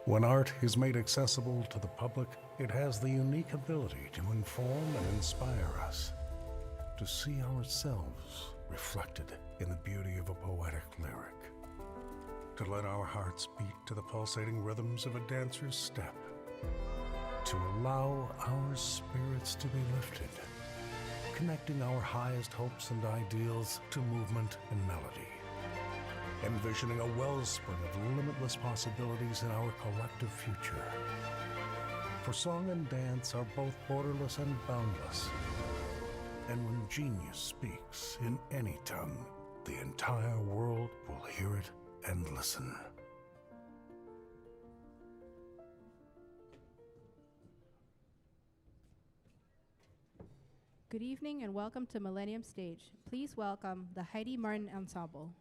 When art is made accessible to the public, it has the unique ability to inform and inspire us, to see ourselves reflected in the beauty of a poetic lyric, to let our hearts beat to the pulsating rhythms of a dancer's step, to allow our spirits to be lifted, connecting our highest hopes and ideals to movement and melody, envisioning a wellspring of limitless possibilities in our collective future. For song and dance are both borderless and boundless. And when genius speaks in any tongue, the entire world will hear it and listen. Good evening and welcome to Millennium Stage. Please welcome the Heidi Martin Ensemble.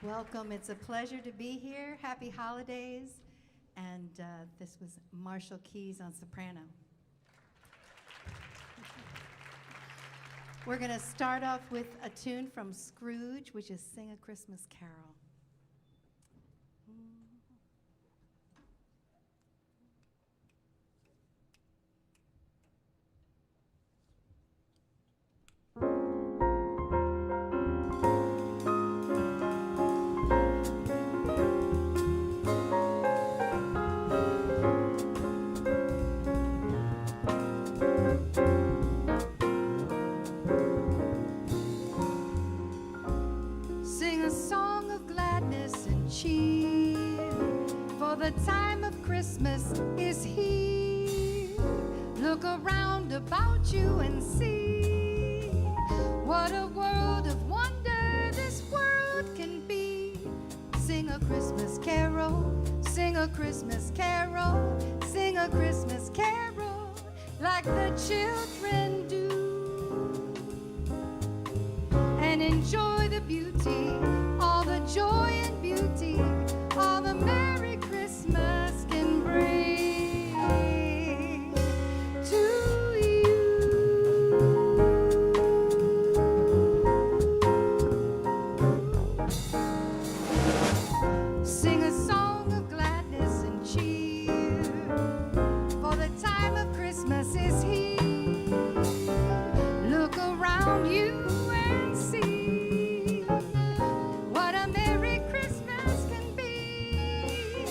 Welcome. It's a pleasure to be here. Happy holidays. And this was Marshall Keys on soprano. We're going to start off with a tune from Scrooge, which is Sing a Christmas Carol. The time of Christmas is here. Look around about you and see what a world of wonder this world can be. Sing a Christmas carol, sing a Christmas carol, sing a Christmas carol like the children do. And enjoy the beauty, all the joy and beauty, all the Merry Christmas can bring to you. Sing a song of gladness and cheer, for the time of Christmas is here. Look around you and see what a Merry Christmas can be.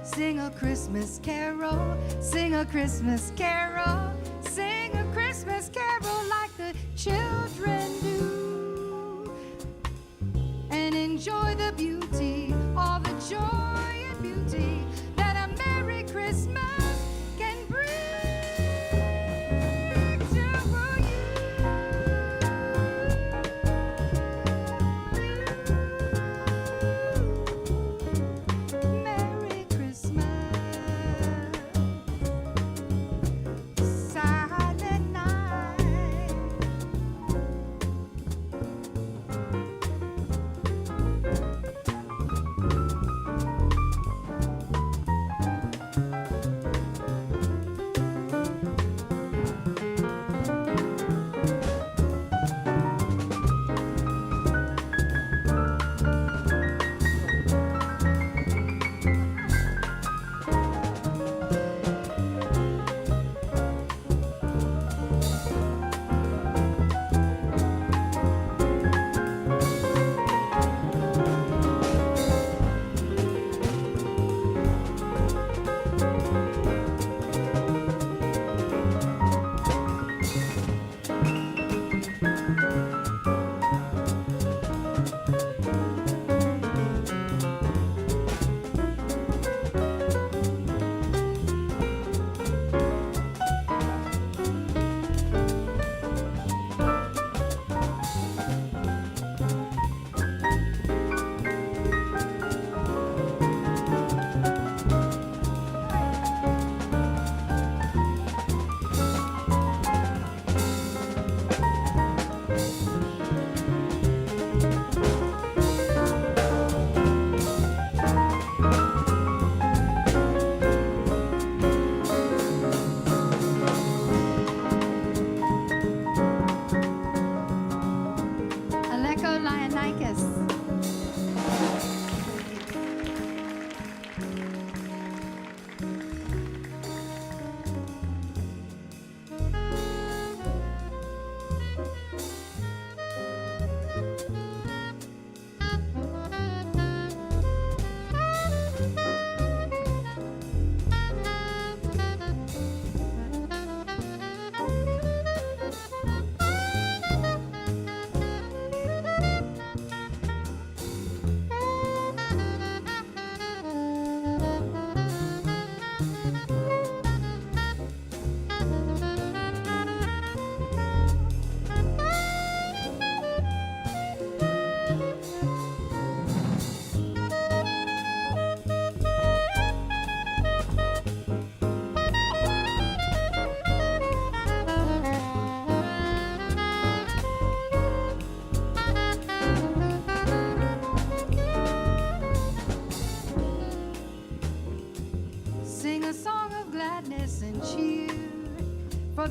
Sing a Christmas carol, sing a Christmas carol, sing a Christmas carol like the children do. And enjoy the beauty, all the joy and beauty that a Merry Christmas can bring to you. Merry Christmas, silent night.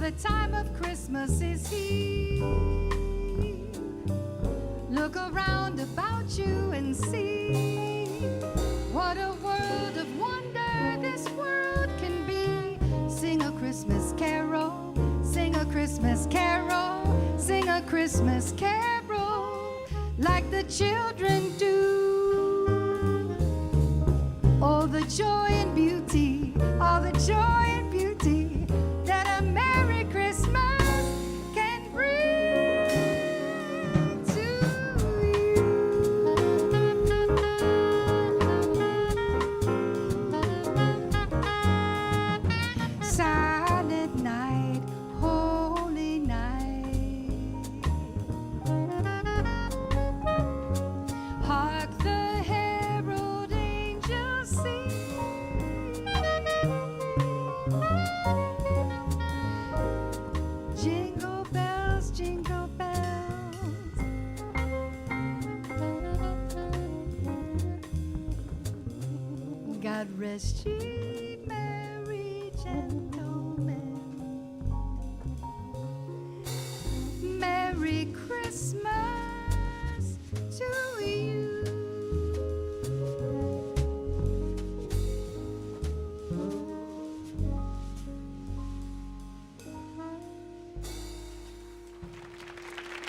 the time of Christmas is here. Look around about you and see what a world of wonder this world can be. Sing a Christmas carol, sing a Christmas carol, sing a Christmas carol like the children do. All the joy and beauty, all the joy and beauty that a Merry Christmas can bring to you. Silent night, holy night, hark the herald angels sing. Jingle bells, jingle bells. God rest ye merry gentlemen. Merry Christmas to you.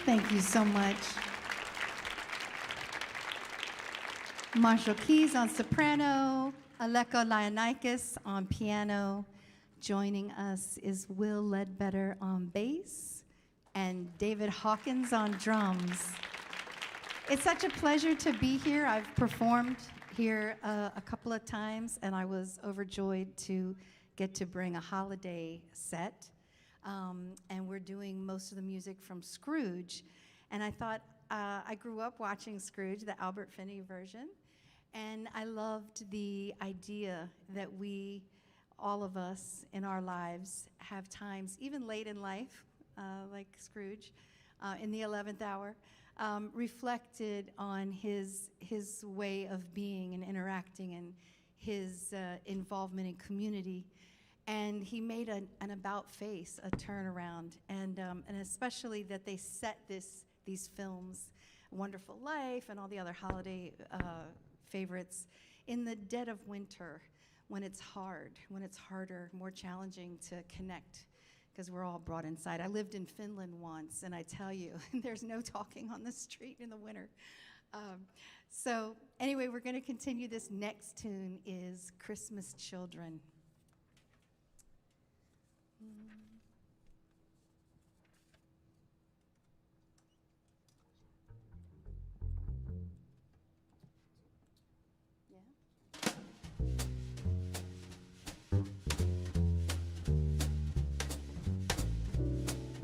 Thank you so much. Marshall Keys on soprano, Aleko Leonikis on piano. Joining us is Will Ledbetter on bass and David Hawkins on drums. It's such a pleasure to be here. I've performed here a couple of times, and I was overjoyed to get to bring a holiday set. And we're doing most of the music from Scrooge. And I thought, I grew up watching Scrooge, the Albert Finney version, and I loved the idea that we, all of us in our lives, have times, even late in life, like Scrooge, in the 11th hour, reflected on his way of being and interacting and his involvement in community. And he made an about face, a turnaround, and especially that they set these films, Wonderful Life and all the other holiday favorites, in the dead of winter, when it's hard, when it's harder, more challenging to connect, because we're all brought inside. I lived in Finland once, and I tell you, there's no talking on the street in the winter. So anyway, we're going to continue. This next tune is Christmas Children.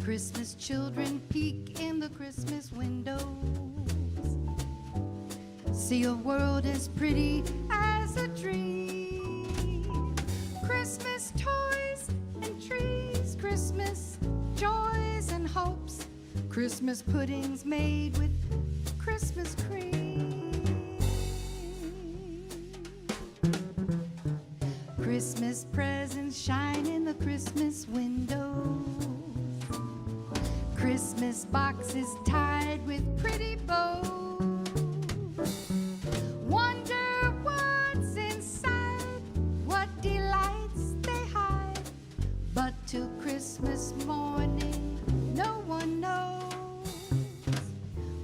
Christmas children peek in the Christmas windows, see a world as pretty as a dream. Christmas toys and trees, Christmas joys and hopes, Christmas puddings made with Christmas cream. Christmas presents shine in the Christmas windows, Christmas boxes tied with pretty bows. Wonder what's inside, what delights they hide, but till Christmas morning no one knows.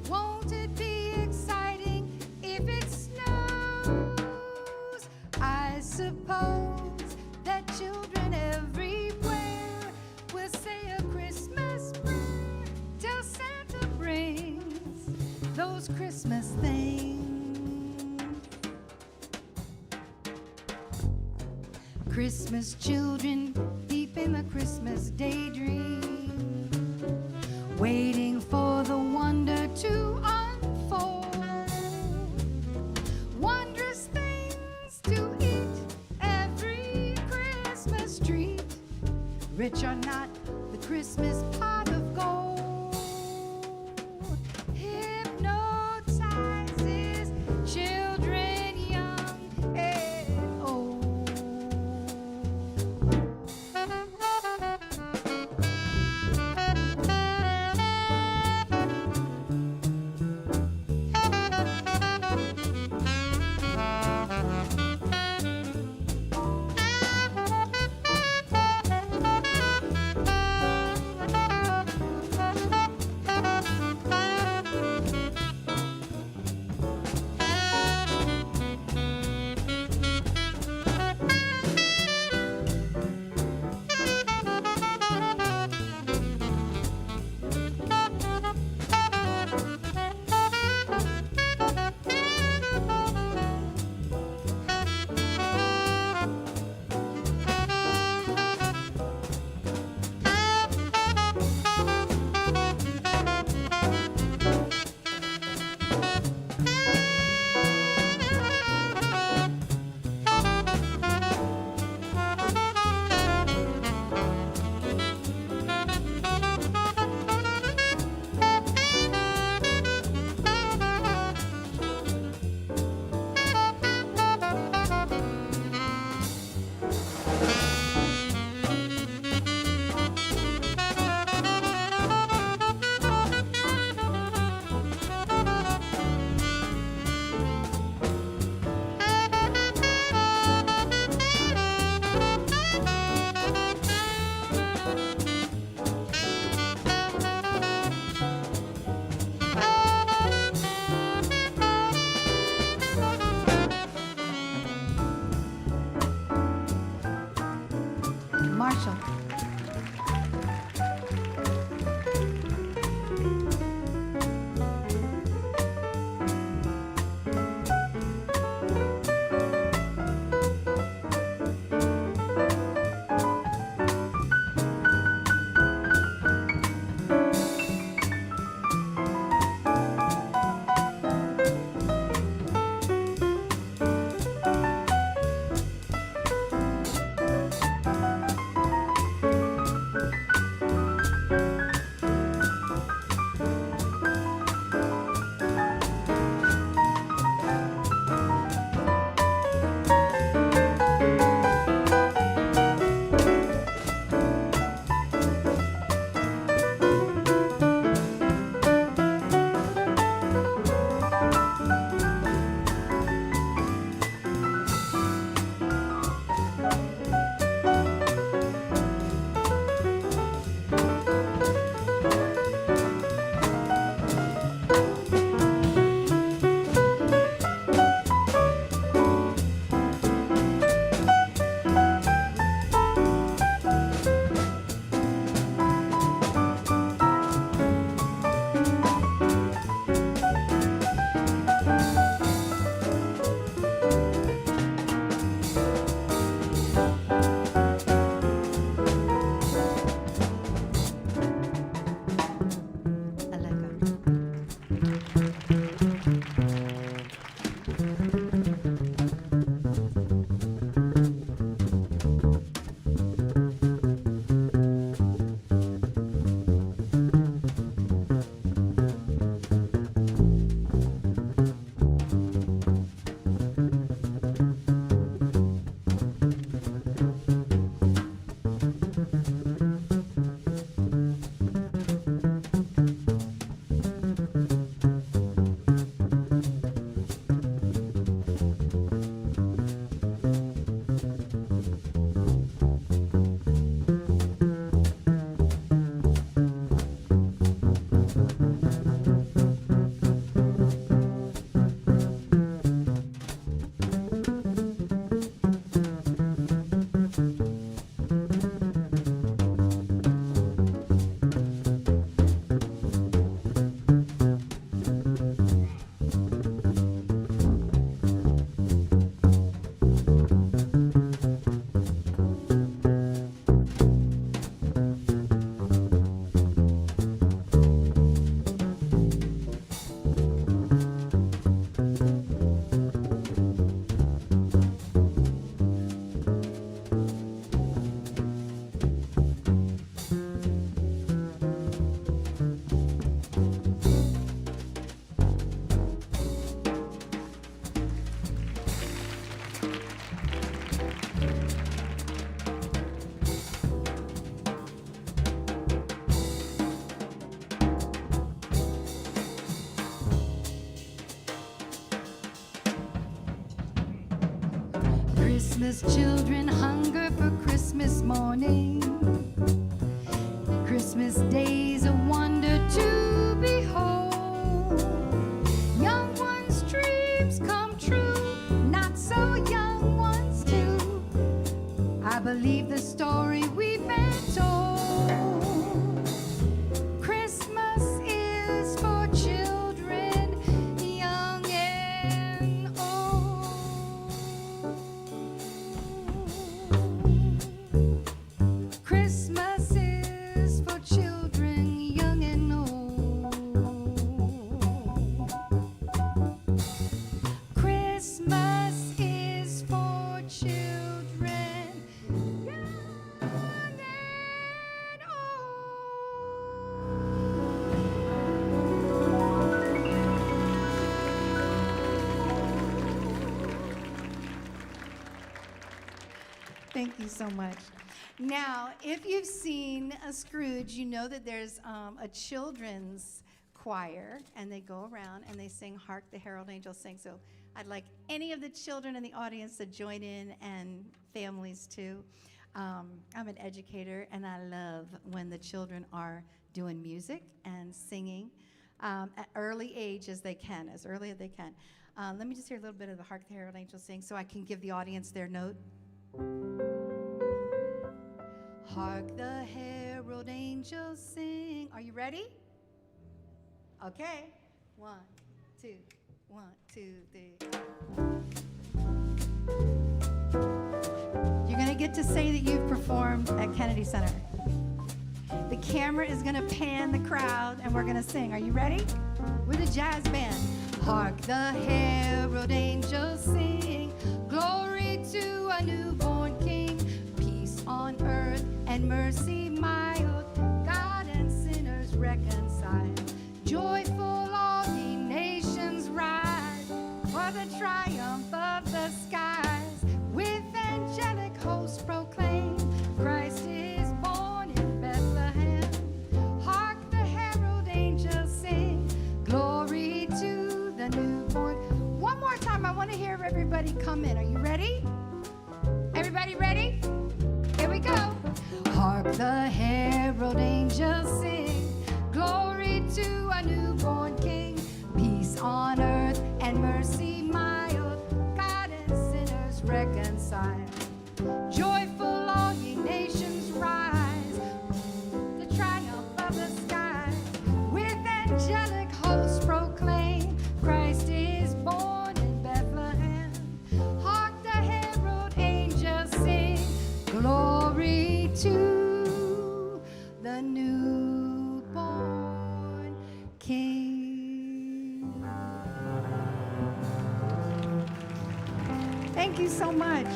Won't it be exciting if it snows? I suppose that children everywhere will say a Christmas prayer till Santa brings those Christmas things. Christmas children deep in the Christmas daydream, waiting for the wonder to unfold. Wondrous things to eat, every Christmas treat, rich or not, the Christmas pot of gold hypnotizes children young and old. Christmas children hunger for Christmas morning. Christmas day's a wonder to behold. Young ones' dreams come true, not so young ones too. I believe the story we've been told. Christmas is for children, young and old. Christmas is for children, young and old. Christmas is for children, young and old. Thank you so much. Now, if you've seen a Scrooge, you know that there's a children's choir, and they go around and they sing "Hark the Herald Angels Sing." So I'd like any of the children in the audience to join in, and families too. I'm an educator, and I love when the children are doing music and singing at early age as they can, as early as they can. Let me just hear a little bit of the "Hark the Herald Angels Sing" so I can give the audience their note. Hark the herald angels sing. Are you ready? Okay. 1, 2, 1, 2, 3. You're going to get to say that you've performed at Kennedy Center. The camera is going to pan the crowd, and we're going to sing. Are you ready? We're the jazz band. Hark the herald angels sing. Glory to a newborn king. Peace on earth and mercy mild. God and sinners reconciled. Joyful all ye nations rise. For the triumph of the skies. With angelic hosts proclaim. Christ is born in Bethlehem. Hark the herald angels sing. Glory to the newborn. One more time, I want to hear everybody come in. Are you ready? Everybody ready? Here we go. Hark the herald angels sing. Glory to a newborn king. Peace on earth and mercy mild. God and sinners reconciled. Joyful all ye nations rise. The triumph of the skies. With angelic hosts proclaim. Christ is born in Bethlehem. Hark the herald angels sing. Glory to the newborn King. Thank you so much.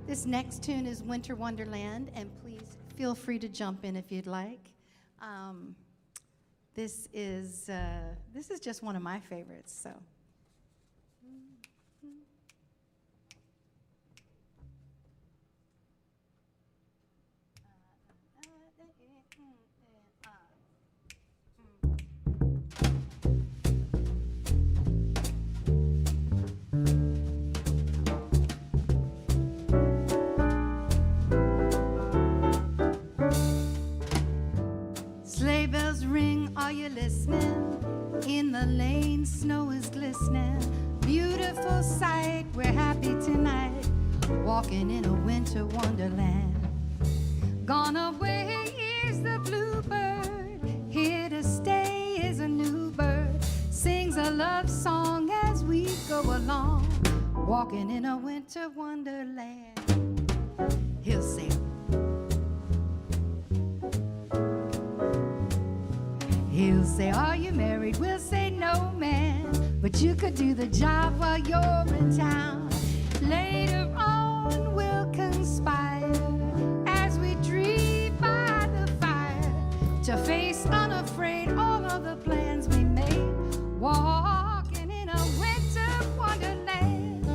This next tune is Winter Wonderland, and please feel free to jump in if you'd like. This is just one of my favorites, so. Sleigh bells ring, are you listening? In the lane, snow is glistening. Beautiful sight, we're happy tonight. Walking in a winter wonderland. Gone away is the bluebird. Here to stay is a new bird. Sings a love song as we go along. Walking in a winter wonderland. He'll sing. He'll say, are you married? We'll say, no, man. But you could do the job while you're in town. Later on, we'll conspire as we dream by the fire to face unafraid all of the plans we made. Walking in a winter wonderland.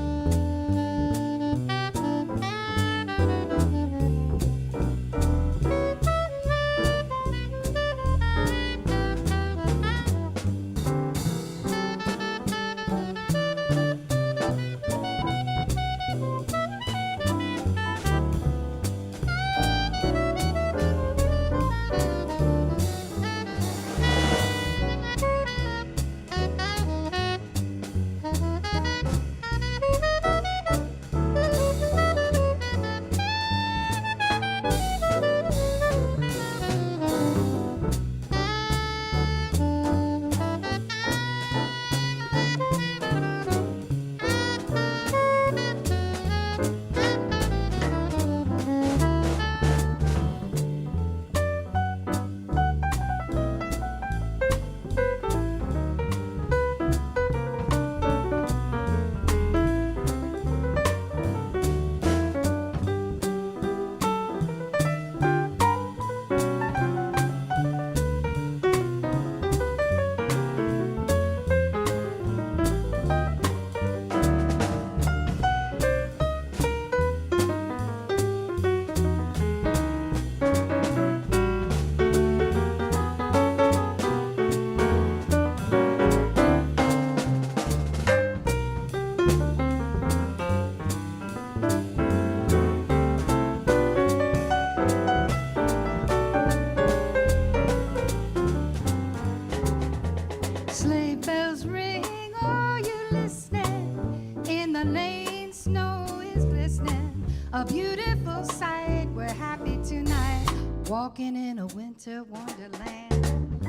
walking in a winter wonderland.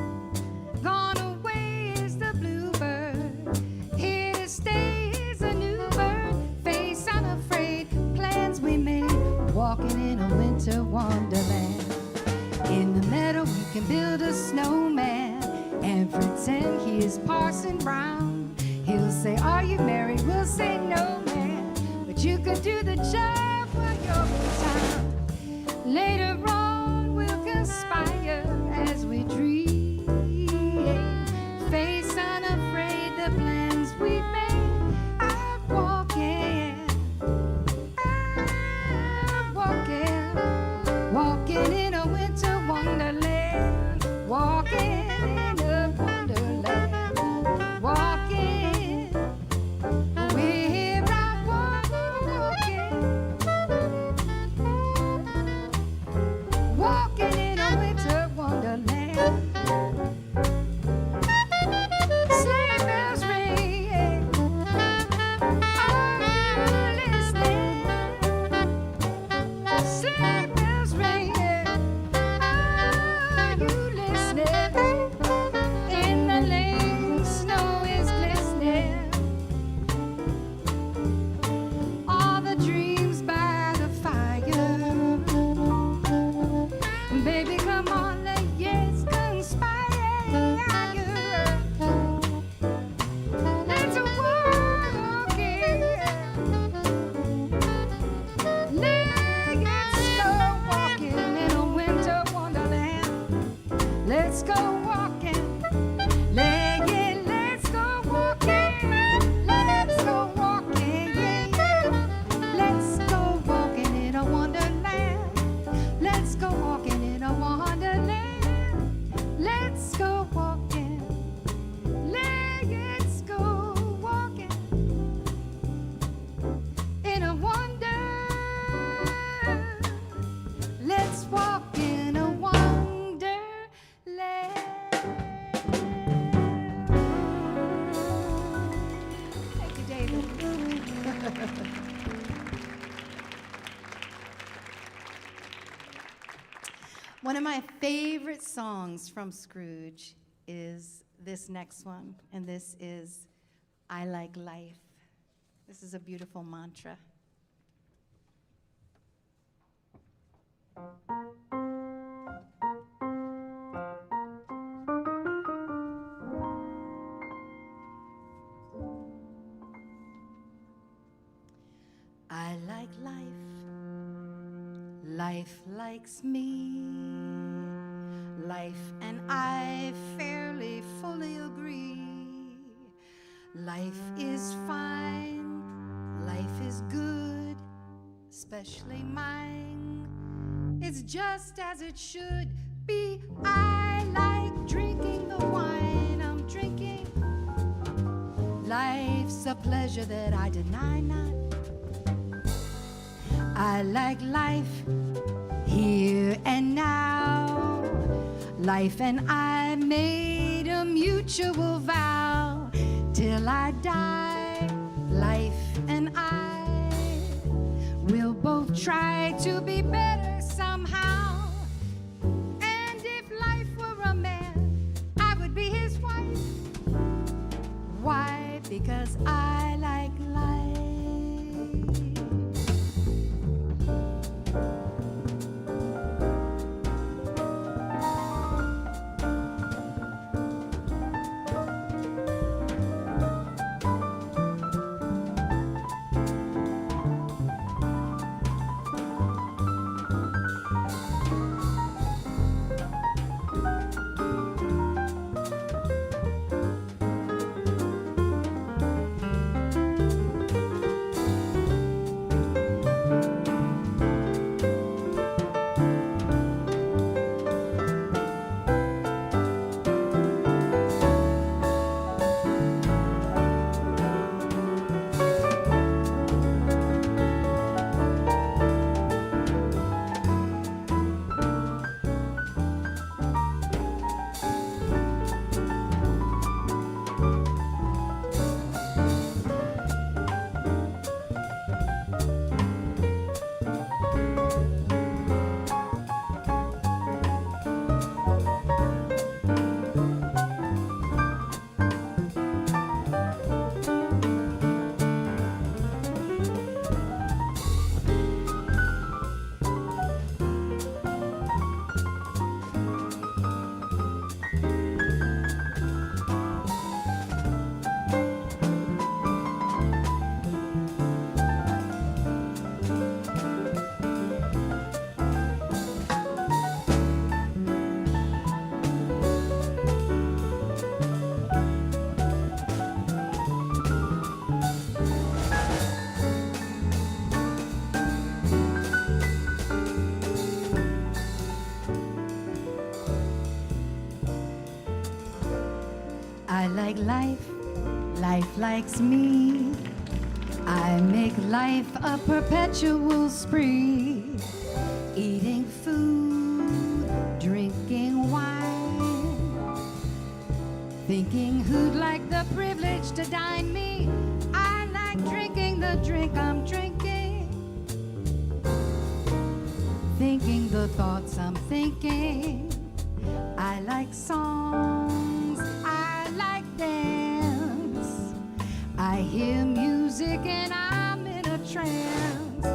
Gone away is the bluebird, here to stay is a new bird. Face unafraid, plans we made, walking in a winter wonderland. In the meadow we can build a snowman and pretend he is Parson Brown. He'll say, are you married? We'll say, no, man, but you could do the job while you're in town. Later on we'll conspire as we dream, face unafraid the plans we made. I'm walking in a winter wonderland, walking in a wonderland, walking, we're out walking in a winter wonderland. Sleigh bells ring, are you listening? Sleigh bells ring, are you listening? In the lane, snow is glistening. All the dreams by the fire. Baby, come on, let's conspire. Let's walk in. Let's go walking in a winter wonderland. Let's go walking. Let's go walking. Let's go walking. Let's go walking in a wonderland. Let's go walking in a wonderland. Let's go walking. Let's go walking in a wonder. Let's walk in a wonderland. Thank you, David. One of my favorite songs from Scrooge is this next one, and this is I Like Life. This is a beautiful mantra. I like life, life likes me. Life and I fairly fully agree. Life is fine, life is good, especially mine. It's just as it should be. I like drinking the wine I'm drinking. Life's a pleasure that I deny not. I like life here and now. Life and I made a mutual vow. Till I die, life and I will both try to be better somehow. And if life were a man, I would be his wife. Why? Because I like life. like life, life likes me. I make life a perpetual spree, eating food, drinking wine, thinking who'd like the privilege to dine me. I like drinking the drink I'm drinking, thinking the thoughts I'm thinking. I like songs, I like dance, I hear music and I'm in a trance.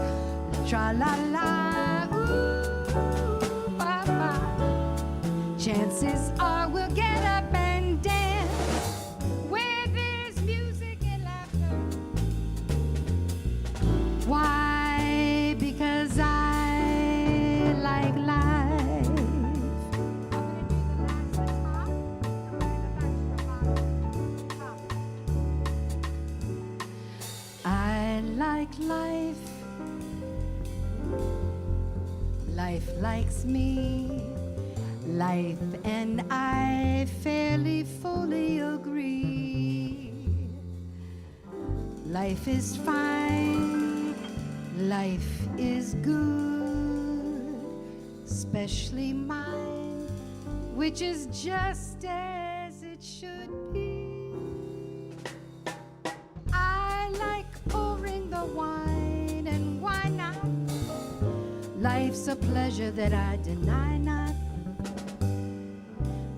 Tra-la-la, ooh, ba-ba. Chances are we'll get up and dance where there's music and laughter. Why? Because I like life. I like life. Life likes me. Life and I fairly fully agree. Life is fine. Life is good. Especially mine, which is just as it should be. I like pouring the wine, and why not? Life's a pleasure that I deny not.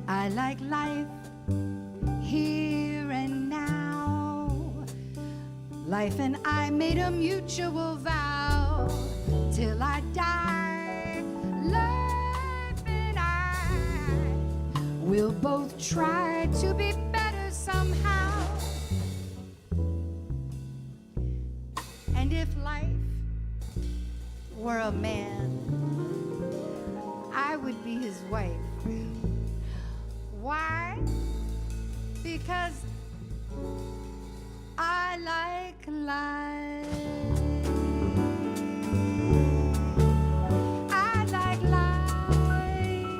I like life here and now. Life and I made a mutual vow till I die. Life and I will both try to be better somehow. And if life were a man, I would be his wife. Why? Because I like life. I like life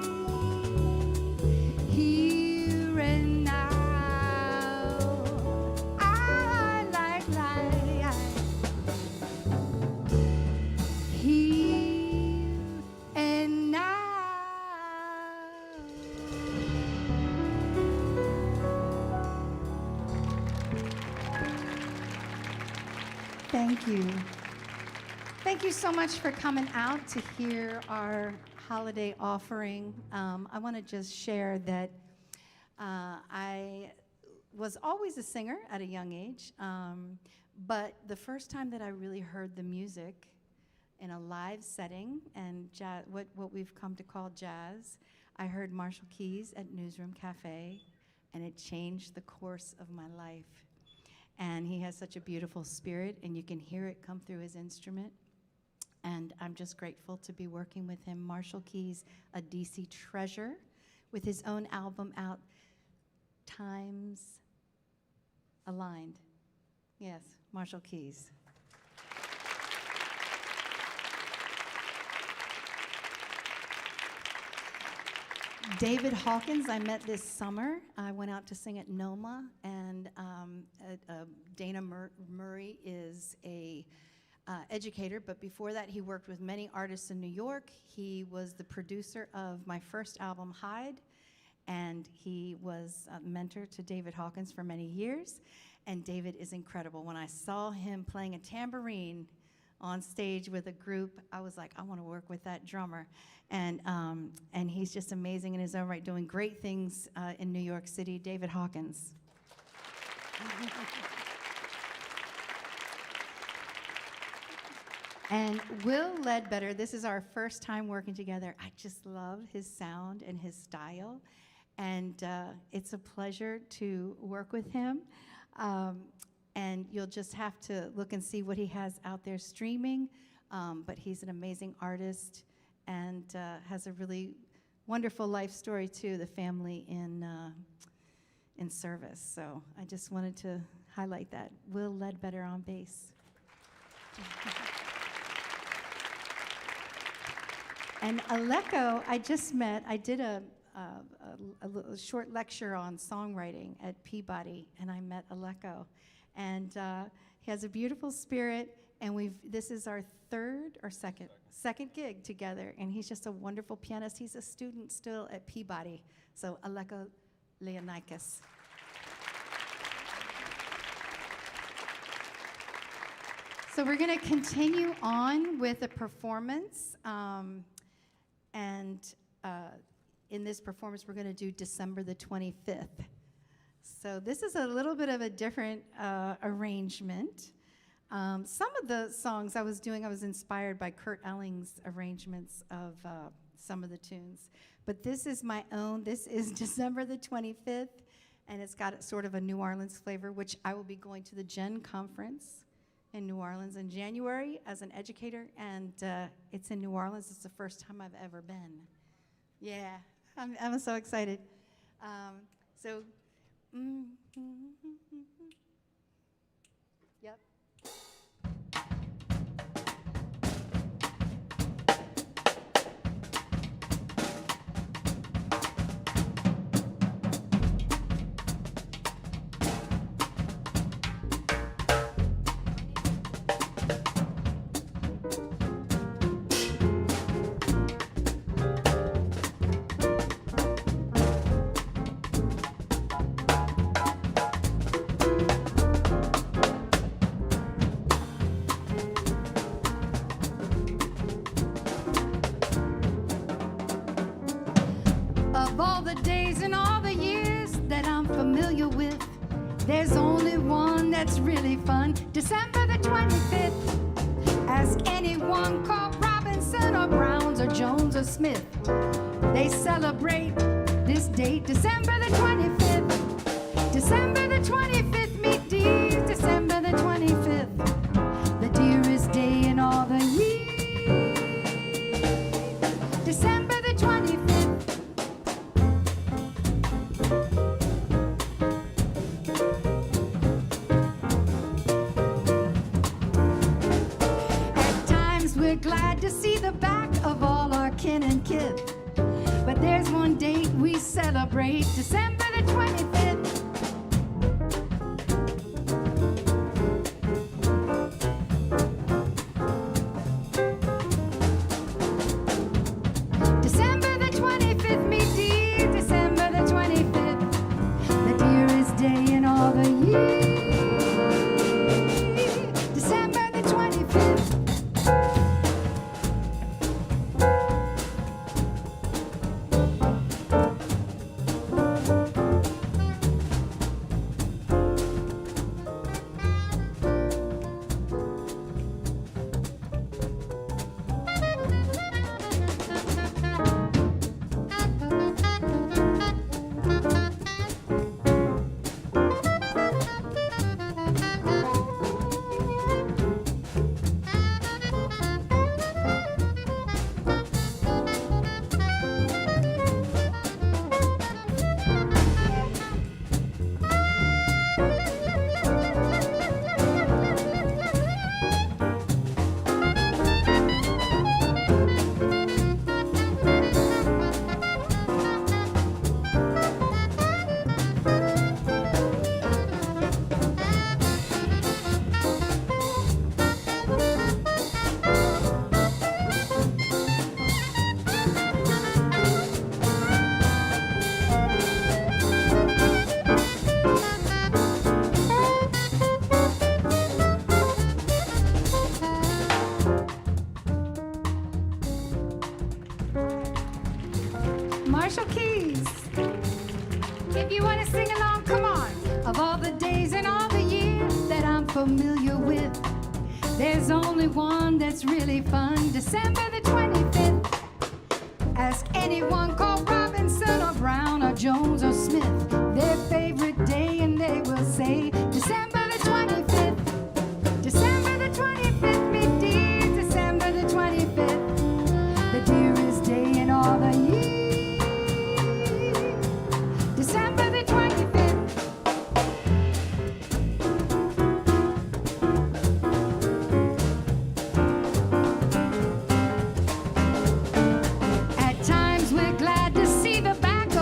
here and now. I like life here and now. Thank you. Thank you so much for coming out to hear our holiday offering. I want to just share that I was always a singer at a young age, but the first time that I really heard the music in a live setting and what we've come to call jazz, I heard Marshall Keys at Newsroom Cafe, and it changed the course of my life. And he has such a beautiful spirit, and you can hear it come through his instrument. And I'm just grateful to be working with him. Marshall Keys, a DC treasure, with his own album out, Times Aligned. Yes, Marshall Keys. David Hawkins, I met this summer. I went out to sing at NOMA, and Dana Murray is a educator, but before that he worked with many artists in New York. He was the producer of my first album, Hyde, and he was a mentor to David Hawkins for many years, and David is incredible. When I saw him playing a tambourine on stage with a group, I was like, I want to work with that drummer. And he's just amazing in his own right, doing great things in New York City. David Hawkins. And Will Ledbetter, this is our first time working together. I just love his sound and his style, and it's a pleasure to work with him. And you'll just have to look and see what he has out there streaming, but he's an amazing artist and has a really wonderful life story too, the family in service. So I just wanted to highlight that. Will Ledbetter on bass. And Aleko, I just met. I did a a short lecture on songwriting at Peabody, and I met Aleko. And he has a beautiful spirit, and this is our second gig together, and he's just a wonderful pianist. He's a student still at Peabody. So Aleko Leonikis. So we're going to continue on with a performance, in this performance we're going to do December the 25th. So this is a little bit of a different arrangement. Some of the songs I was inspired by Kurt Elling's arrangements of some of the tunes. But this is my own. This is December the 25th, and it's got sort of a New Orleans flavor, which I will be going to the Gen Conference in New Orleans in January as an educator, and it's in New Orleans. It's the first time I've ever been. Yeah, I'm so excited. Yep. Of all the days and all the years that I'm familiar with, there's only one that's really fun. December the 25th. Ask anyone called Robinson or Browns or Jones or Smith. They celebrate this date, December the 25th. December the 25th, meet dears, December the 25th. The dearest day in all the year. December the 25th. We're glad to see the back of all our kin and kith. But there's one date we celebrate, December the 25th. December the 25th, me dear, December the 25th. The dearest day in all the year. December the 25th. Marshall Keys. If you want to sing along, come on. Of all the days and all the years that I'm familiar with, there's only one that's really fun, December the 25th. Ask anyone called Robinson or Brown or Jones or Smith their favorite day, and they will say December the 25th. December the 25th, me dear, December the 25th. The dearest day in all the year. December the 25th. At times we're glad to see the back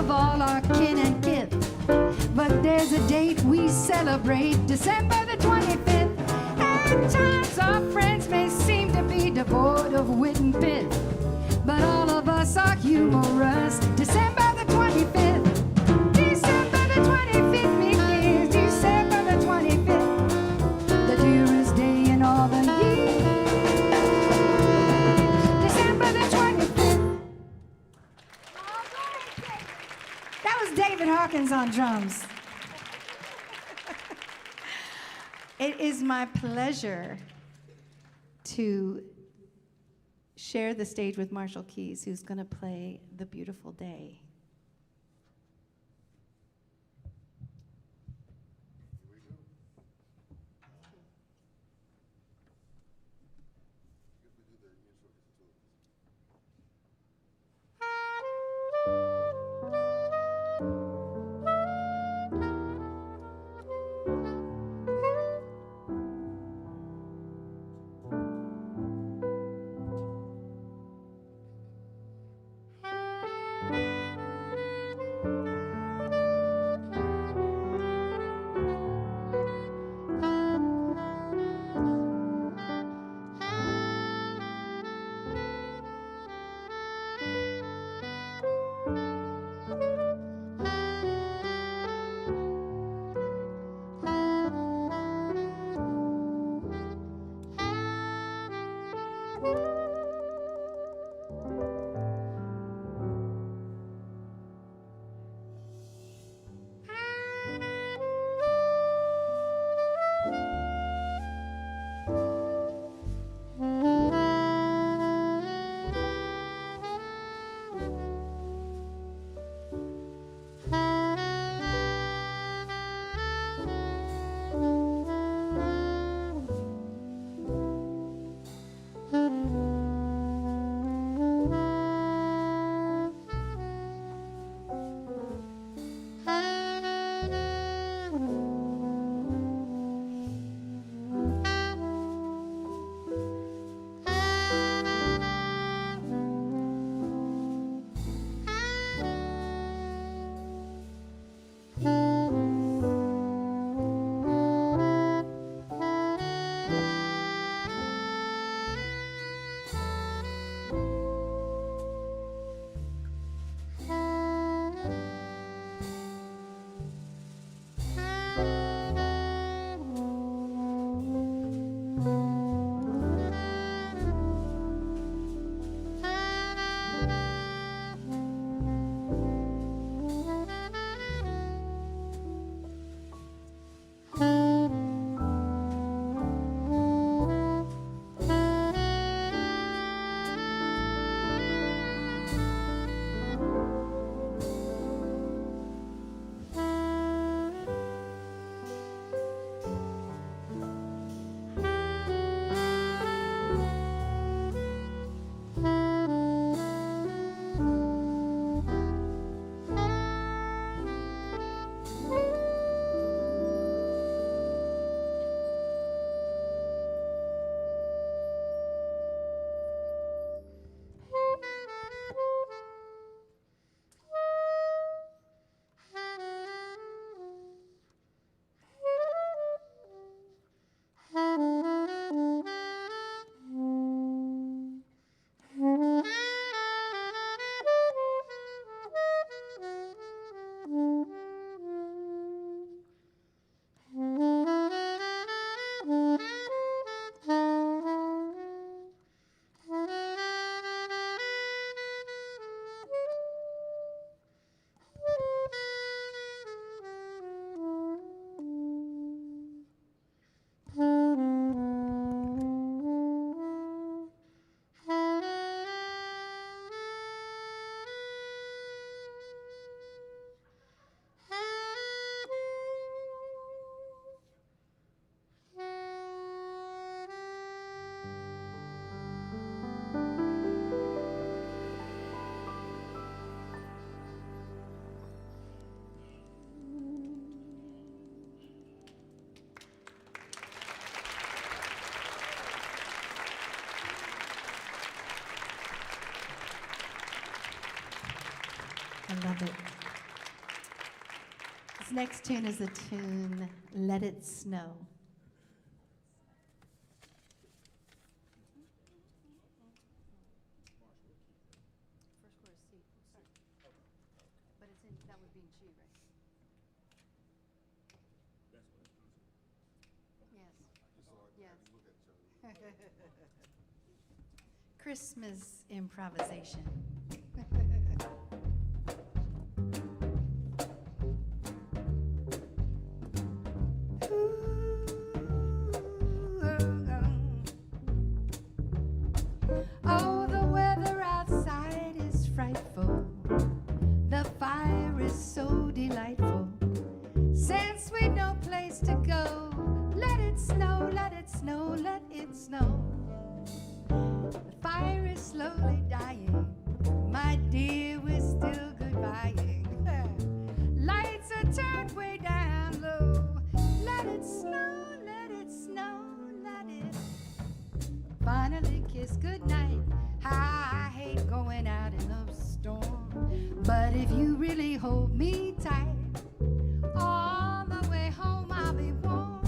date we celebrate, December the 25th. At times our friends may seem to be devoid of wit and pith, but all of us are humorous. December the 25th. December the 25th, me dears. December the 25th. The dearest day in all the year. December the 25th. That was David Hawkins on drums. It is my pleasure to share the stage with Marshall Keys, who's going to play The Beautiful Day. This next tune is the tune Let It Snow. First chorus C. Sorry. But it's in, that would be in G, right? Yes. Christmas improvisation. Oh, the weather outside is frightful. The fire is so delightful. Since we've no place to go, let it snow, let it snow, let it snow. The fire is slowly dying. My dear, we're still goodbying. Lights are turned way down low. Let it snow, let it snow, let it finally kiss goodnight. I hate going out in a storm, but if you really hold me tight, all the way home I'll be warm.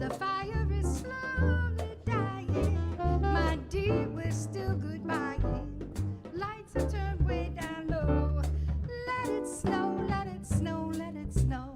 The fire is slowly dying. My dear, we're still goodbying. Lights are turned way down low. Let it snow, let it snow, let it snow.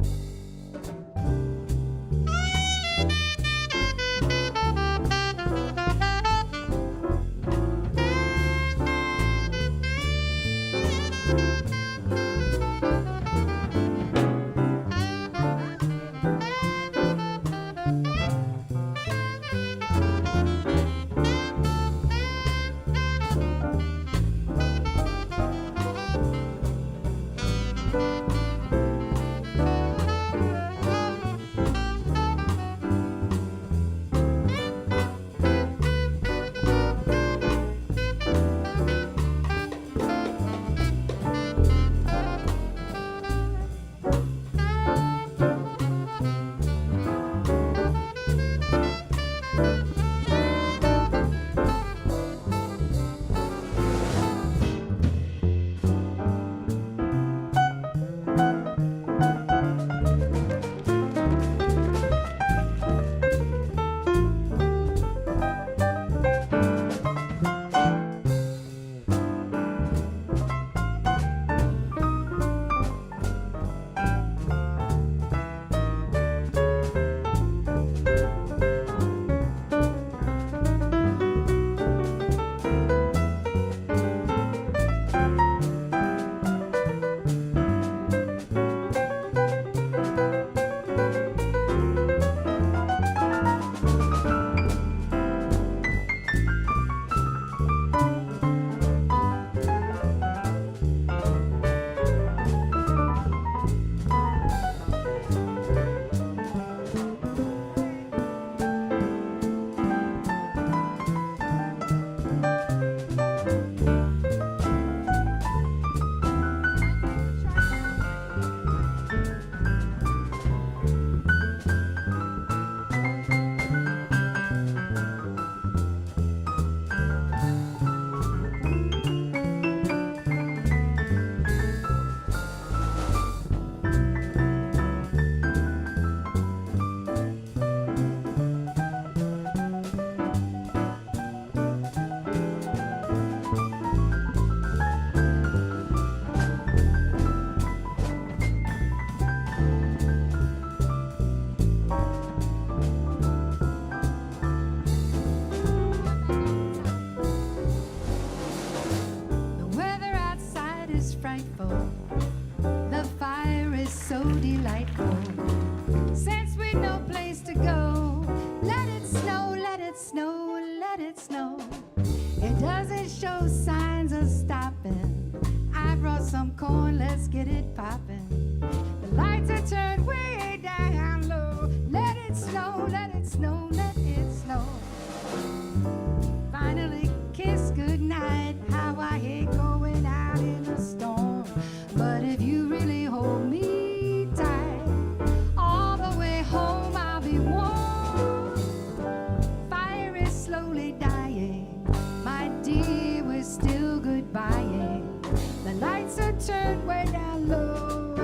Still goodbying. The lights are turned way down low.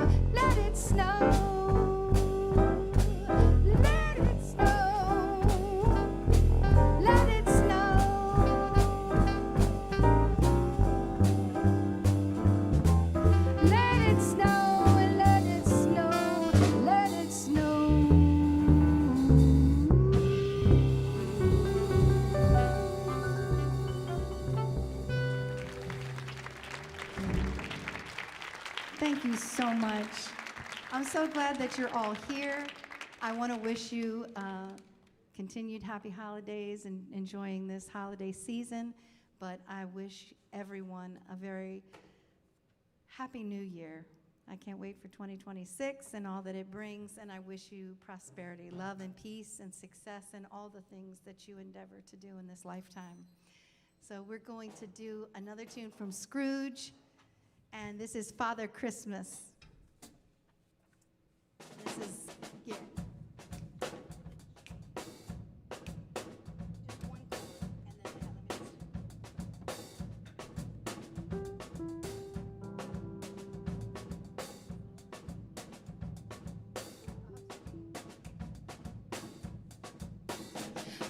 so much. I'm so glad that you're all here. I want to wish you continued happy holidays and enjoying this holiday season, but I wish everyone a very happy new year. I can't wait for 2026 and all that it brings, and I wish you prosperity, love, and peace, and success, and all the things that you endeavor to do in this lifetime. So we're going to do another tune from Scrooge, and this is Father Christmas. This is, yeah. Just one chord, and then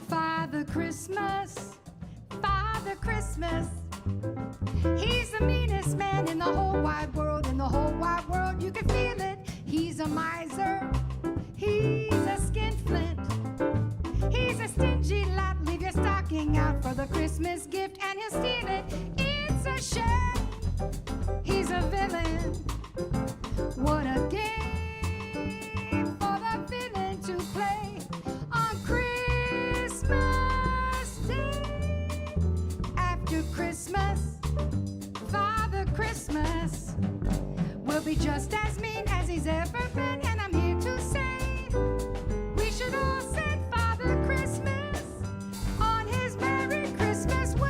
Father Christmas, Father Christmas, he's the meanest man in the whole wide world, in the whole wide world, you can feel it. He's a miser, he's a skinflint, he's a stingy lot, leave your stocking out for the Christmas gift and he'll steal it. It's a shame, he's a villain, what a game for the villain to play on Christmas Day. After Christmas, Father Christmas will be just as mean as he's ever been, and I'm here to say we should all send Father Christmas on his Merry Christmas way.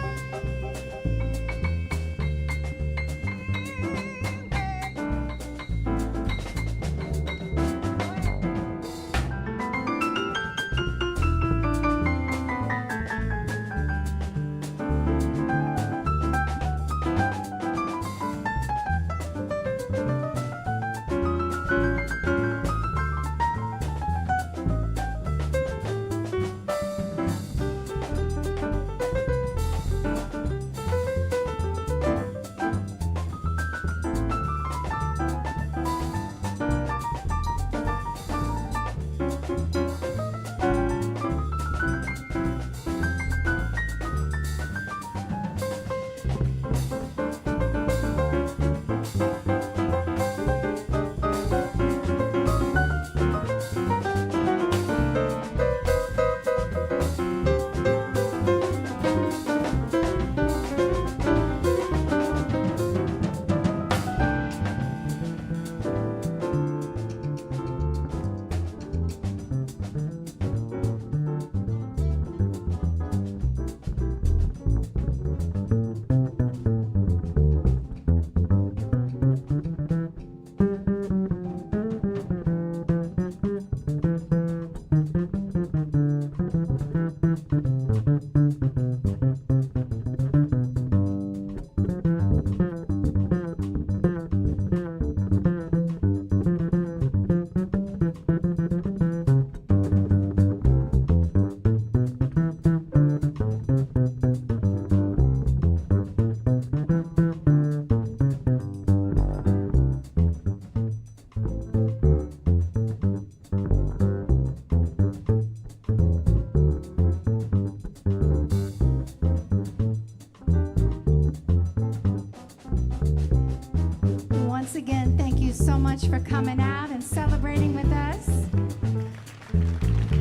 Once again, thank you so much for coming out and celebrating with us.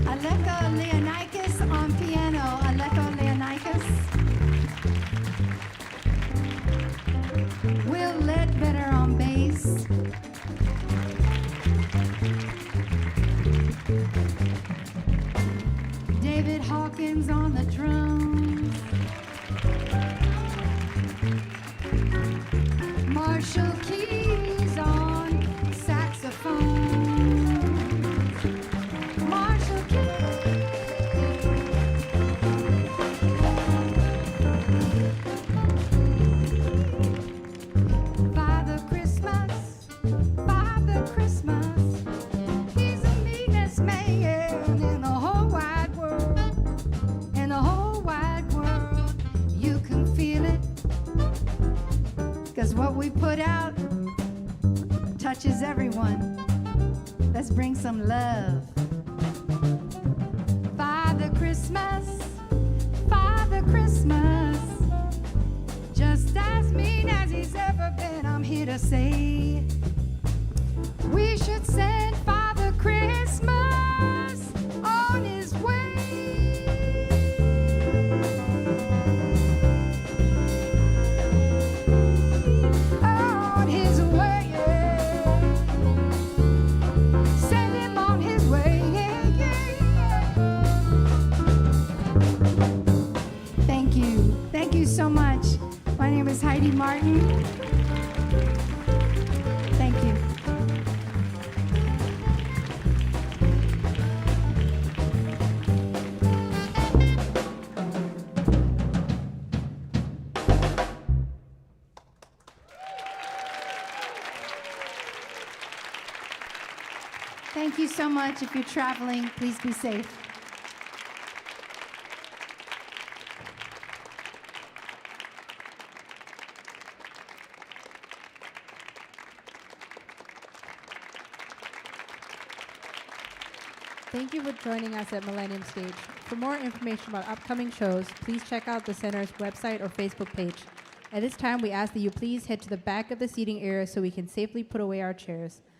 Aleko Leonikis on piano. Aleko Leonikis. Will Ledbetter on bass. David Hawkins on the drums. Marshall Keys on saxophone. Marshall Keys. Father Christmas, Father Christmas, he's the meanest man in the whole wide world. In the whole wide world, you can feel it. 'Cause what we put out touches everyone. Let's bring some love. Father Christmas, Father Christmas, just as mean as he's ever been, I'm here to say Thank you so much. If you're traveling, please be safe. Thank you for joining us at Millennium Stage. For more information about upcoming shows, please check out the Center's website or Facebook page. At this time, we ask that you please head to the back of the seating area so we can safely put away our chairs.